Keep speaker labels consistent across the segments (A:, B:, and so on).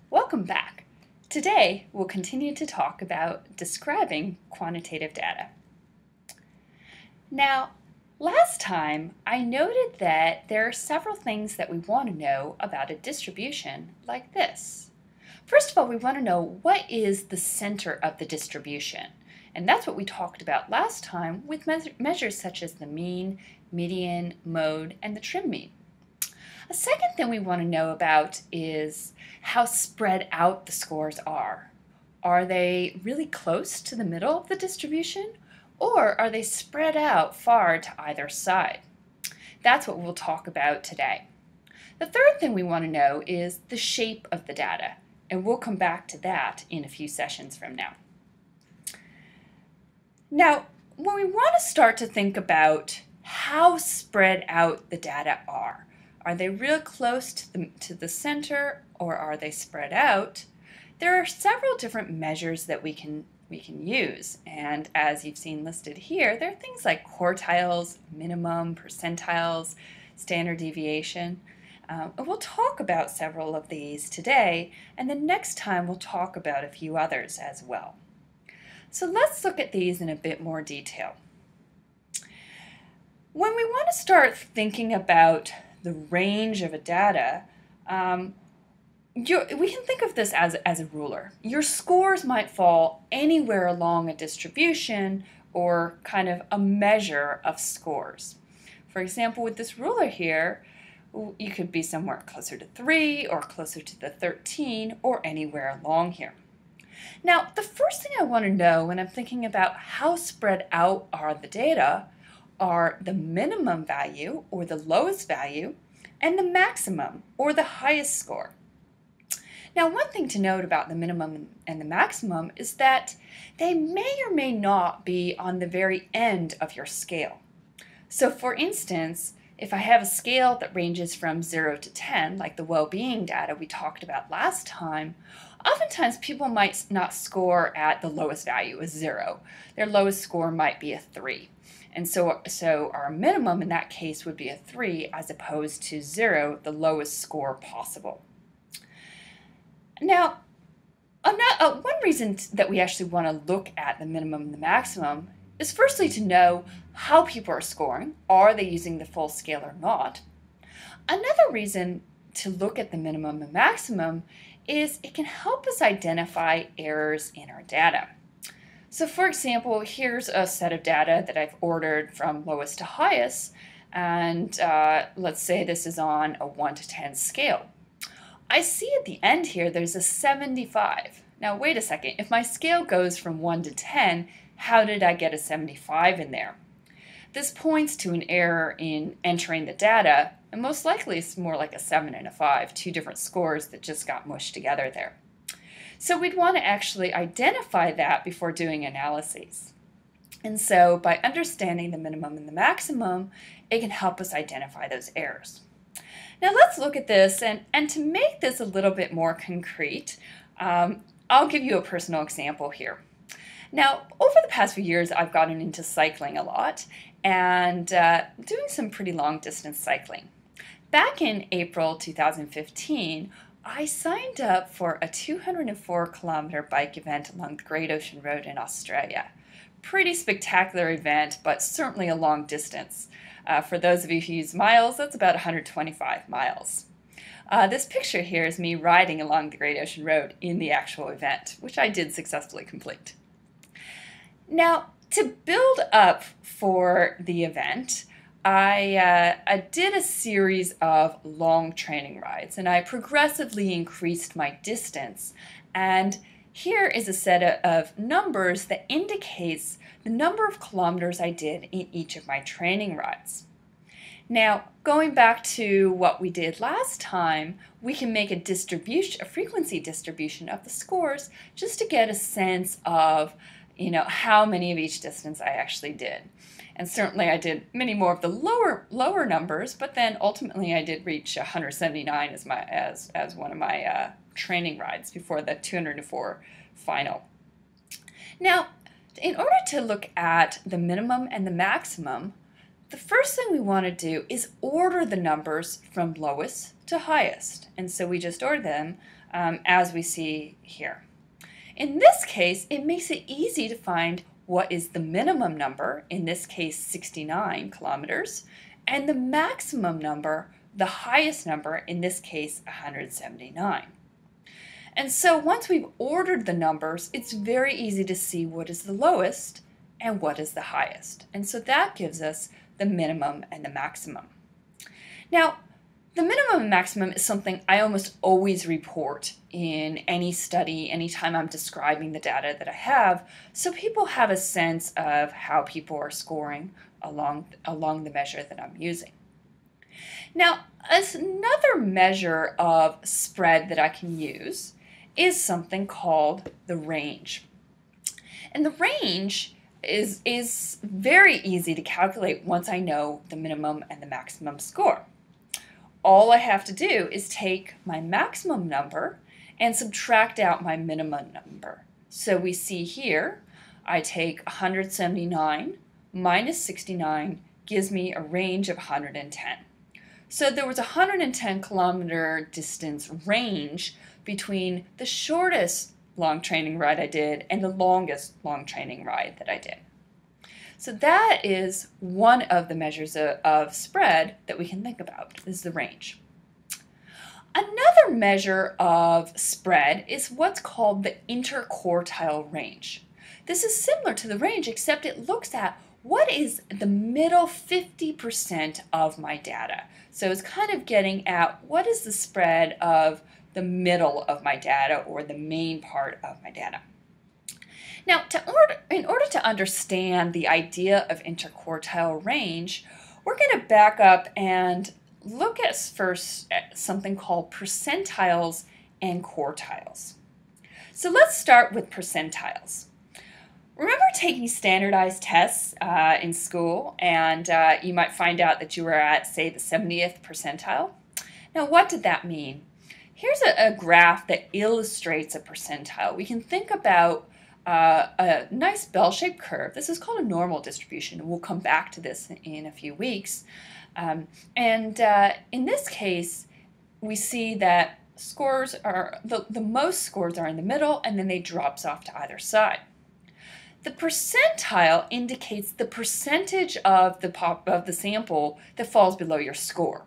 A: Welcome back. Today we'll continue to talk about describing quantitative data. Now, last time I noted that there are several things that we want to know about a distribution like this. First of all, we want to know what is the center of the distribution. And that's what we talked about last time with measures such as the mean, median, mode, and the trim mean. A second thing we want to know about is how spread out the scores are. Are they really close to the middle of the distribution, or are they spread out far to either side? That's what we'll talk about today. The third thing we want to know is the shape of the data, and we'll come back to that in a few sessions from now. Now, when we want to start to think about how spread out the data are they real close to the center, or are they spread out? There are several different measures that we can use, and as you've seen listed here, there are things like quartiles, minimum, percentiles, standard deviation. We'll talk about several of these today, and then next time we'll talk about a few others as well. So let's look at these in a bit more detail. When we want to start thinking about the range of a data, we can think of this as a ruler. Your scores might fall anywhere along a distribution or kind of a measure of scores. For example, with this ruler here, you could be somewhere closer to 3 or closer to the 13 or anywhere along here. Now, the first thing I want to know when I'm thinking about how spread out are the data are the minimum value, or the lowest value, and the maximum, or the highest score. Now, one thing to note about the minimum and the maximum is that they may or may not be on the very end of your scale. So for instance, if I have a scale that ranges from 0 to 10, like the well-being data we talked about last time, oftentimes people might not score at the lowest value, a 0. Their lowest score might be a 3. And so our minimum in that case would be a 3 as opposed to 0, the lowest score possible. Now, one reason that we actually want to look at the minimum and the maximum is firstly to know how people are scoring. Are they using the full scale or not? Another reason to look at the minimum and maximum is it can help us identify errors in our data. So for example, here's a set of data that I've ordered from lowest to highest, and let's say this is on a 1 to 10 scale. I see at the end here there's a 75. Now wait a second, if my scale goes from 1 to 10, how did I get a 75 in there? This points to an error in entering the data, and most likely it's more like a 7 and a 5, two different scores that just got mushed together there. So we'd want to actually identify that before doing analyses. And so by understanding the minimum and the maximum, it can help us identify those errors. Now let's look at this, and to make this a little bit more concrete, I'll give you a personal example here. Now, over the past few years, I've gotten into cycling a lot and doing some pretty long distance cycling. Back in April 2015, I signed up for a 204-kilometer bike event along the Great Ocean Road in Australia. Pretty spectacular event, but certainly a long distance. For those of you who use miles, that's about 125 miles. This picture here is me riding along the Great Ocean Road in the actual event, which I did successfully complete. Now, to build up for the event, I did a series of long training rides, and I progressively increased my distance. And here is a set of numbers that indicates the number of kilometers I did in each of my training rides. Now, going back to what we did last time, we can make a frequency distribution of the scores just to get a sense of how many of each distance I actually did. And certainly I did many more of the lower numbers, but then ultimately I did reach 179 as one of my training rides before the 204 final. Now, in order to look at the minimum and the maximum, the first thing we want to do is order the numbers from lowest to highest. And so we just order them as we see here. In this case, it makes it easy to find what is the minimum number, in this case 69 kilometers, and the maximum number, the highest number, in this case 179. And so once we've ordered the numbers, it's very easy to see what is the lowest and what is the highest. And so that gives us the minimum and the maximum. Now, the minimum and maximum is something I almost always report in any study, anytime I'm describing the data that I have, so people have a sense of how people are scoring along the measure that I'm using. Now, another measure of spread that I can use is something called the range. And the range is very easy to calculate once I know the minimum and the maximum score. All I have to do is take my maximum number and subtract out my minimum number. So we see here, I take 179 minus 69 gives me a range of 110. So there was a 110 kilometer distance range between the shortest long training ride I did and the longest long training ride that I did. So that is one of the measures of spread that we can think about, is the range. Another measure of spread is what's called the inter-quartile range. This is similar to the range, except it looks at what is the middle 50% of my data. So it's kind of getting at what is the spread of the middle of my data, or the main part of my data. Now, in order to understand the idea of interquartile range, we're going to back up and look at first at something called percentiles and quartiles. So let's start with percentiles. Remember taking standardized tests in school, and you might find out that you were at, say, the 70th percentile? Now, what did that mean? Here's a graph that illustrates a percentile. We can think about a nice bell-shaped curve. This is called a normal distribution. We'll come back to this in a few weeks. In this case, we see that scores are, the most scores are in the middle, and then they drops off to either side. The percentile indicates the percentage of the sample that falls below your score.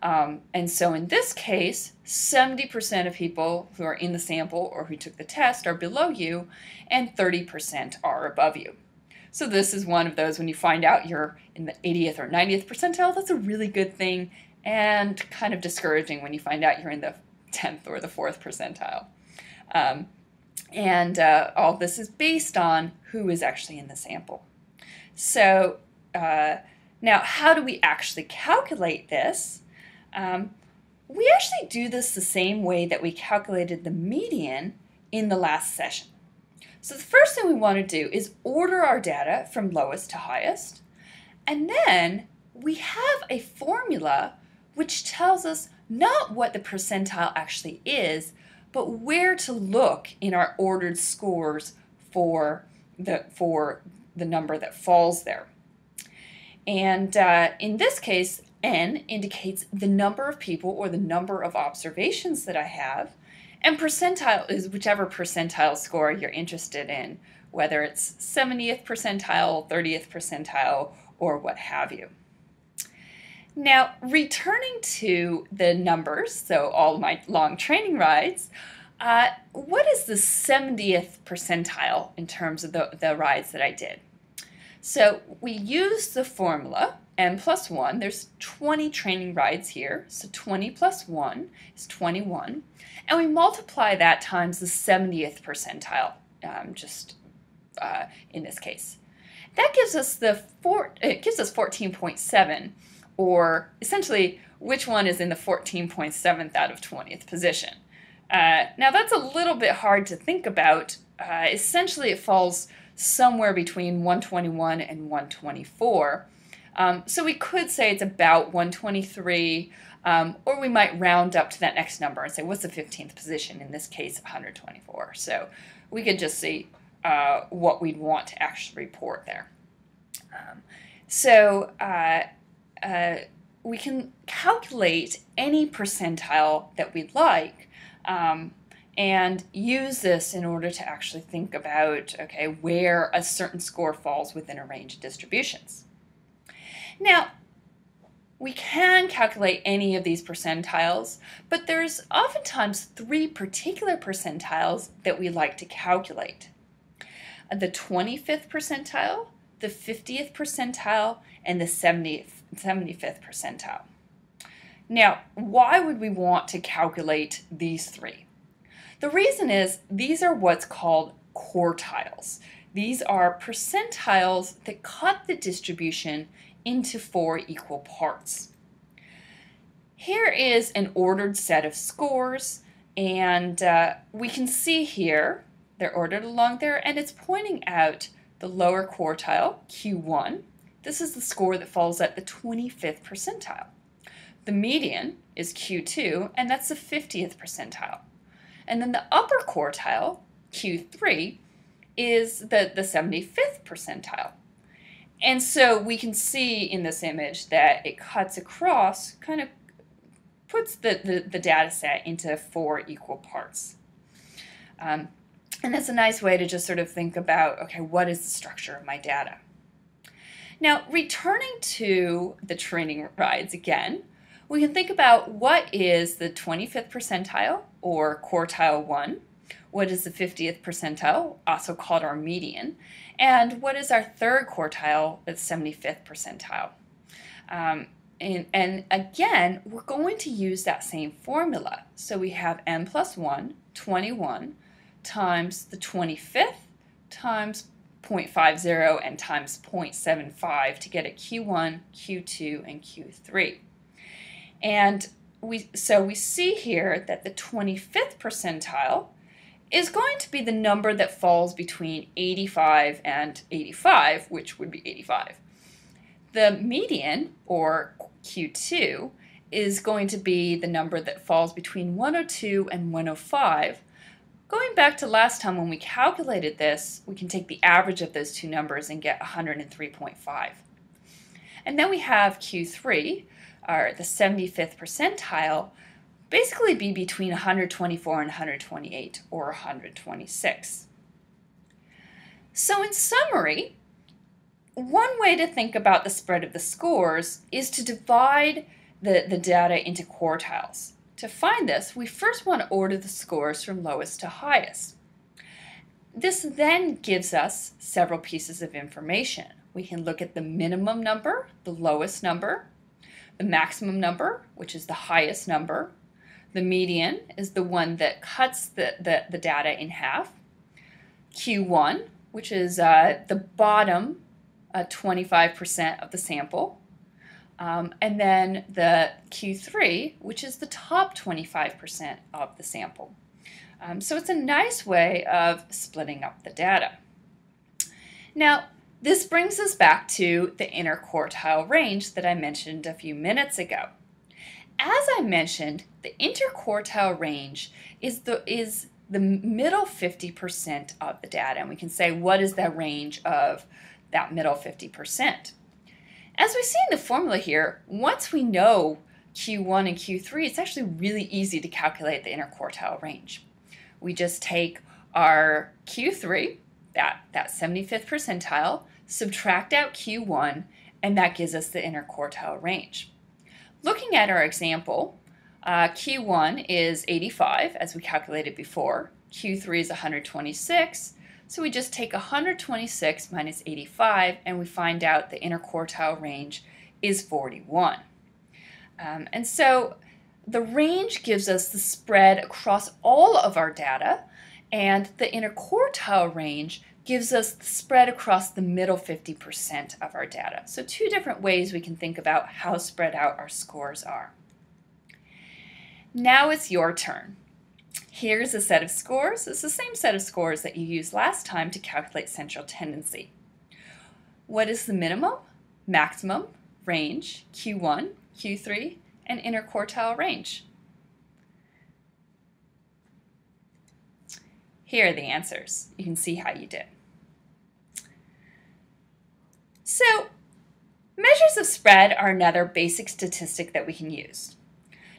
A: And so in this case, 70% of people who are in the sample or who took the test are below you, and 30% are above you. So this is one of those, when you find out you're in the 80th or 90th percentile, that's a really good thing, and kind of discouraging when you find out you're in the 10th or the 4th percentile. All this is based on who is actually in the sample. So now, how do we actually calculate this? We actually do this the same way that we calculated the median in the last session. So the first thing we want to do is order our data from lowest to highest, and then we have a formula which tells us not what the percentile actually is, but where to look in our ordered scores for the number that falls there. And in this case, N indicates the number of people or the number of observations that I have, and percentile is whichever percentile score you're interested in, whether it's 70th percentile, 30th percentile, or what have you. Now, returning to the numbers, so all my long training rides, what is the 70th percentile in terms of the rides that I did? So we use the formula, n plus 1. There's 20 training rides here, so 20 plus 1 is 21. And we multiply that times the 70th percentile, in this case. That gives us it gives us 14.7, or essentially which one is in the 14.7th out of 20th position. Now that's a little bit hard to think about. Essentially it falls somewhere between 121 and 124. So we could say it's about 123, or we might round up to that next number and say, what's the 15th position? In this case, 124. So we could just see what we'd want to actually report there. we can calculate any percentile that we'd like and use this in order to actually think about, okay, where a certain score falls within a range of distributions. Now, we can calculate any of these percentiles, but there's oftentimes 3 particular percentiles that we like to calculate. The 25th percentile, the 50th percentile, and the 75th percentile. Now, why would we want to calculate these 3? The reason is these are what's called quartiles. These are percentiles that cut the distribution into 4 equal parts. Here is an ordered set of scores, and we can see here they're ordered along there, and it's pointing out the lower quartile, Q1. This is the score that falls at the 25th percentile. The median is Q2, and that's the 50th percentile. And then the upper quartile, Q3, is the 75th percentile. And so we can see in this image that it cuts across, kind of puts the data set into 4 equal parts. And that's a nice way to just sort of think about, okay, what is the structure of my data? Now, returning to the training rides again, we can think about what is the 25th percentile, or quartile 1, what is the 50th percentile, also called our median, and what is our third quartile, the 75th percentile. And again, we're going to use that same formula. So we have n plus 1, 21, times the 25th, times 0.50, and times 0.75 to get a Q1, Q2, and Q3. And we see here that the 25th percentile is going to be the number that falls between 85 and 85, which would be 85. The median, or Q2, is going to be the number that falls between 102 and 105. Going back to last time when we calculated this, we can take the average of those two numbers and get 103.5. And then we have Q3, or the 75th percentile, basically be between 124 and 128, or 126. So in summary, one way to think about the spread of the scores is to divide the data into quartiles. To find this, we first want to order the scores from lowest to highest. This then gives us several pieces of information. We can look at the minimum number, the lowest number, the maximum number, which is the highest number. The median is the one that cuts the data in half. Q1, which is the bottom 25% of the sample. And then the Q3, which is the top 25% of the sample. So it's a nice way of splitting up the data. Now, this brings us back to the interquartile range that I mentioned a few minutes ago. As I mentioned, the interquartile range is the middle 50% of the data, and we can say, what is the range of that middle 50%? As we see in the formula here, once we know Q1 and Q3, it's actually really easy to calculate the interquartile range. We just take our Q3, that 75th percentile, subtract out Q1, and that gives us the interquartile range. Looking at our example, Q1 is 85, as we calculated before. Q3 is 126. So we just take 126 minus 85, and we find out the interquartile range is 41. And so the range gives us the spread across all of our data, and the interquartile range gives us the spread across the middle 50% of our data. So two different ways we can think about how spread out our scores are. Now it's your turn. Here's a set of scores. It's the same set of scores that you used last time to calculate central tendency. What is the minimum, maximum, range, Q1, Q3, and interquartile range? Here are the answers. You can see how you did. So, measures Scores of spread are another basic statistic that we can use.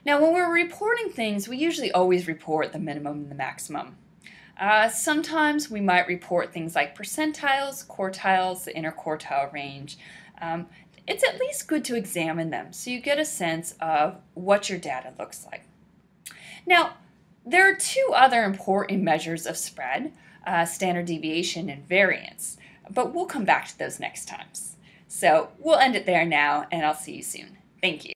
A: Now, when we're reporting things, we usually always report the minimum and the maximum. Sometimes we might report things like percentiles, quartiles, the interquartile range. It's at least good to examine them so you get a sense of what your data looks like. Now, there are two other important measures of spread, standard deviation and variance, but we'll come back to those next times. So we'll end it there now, and I'll see you soon. Thank you.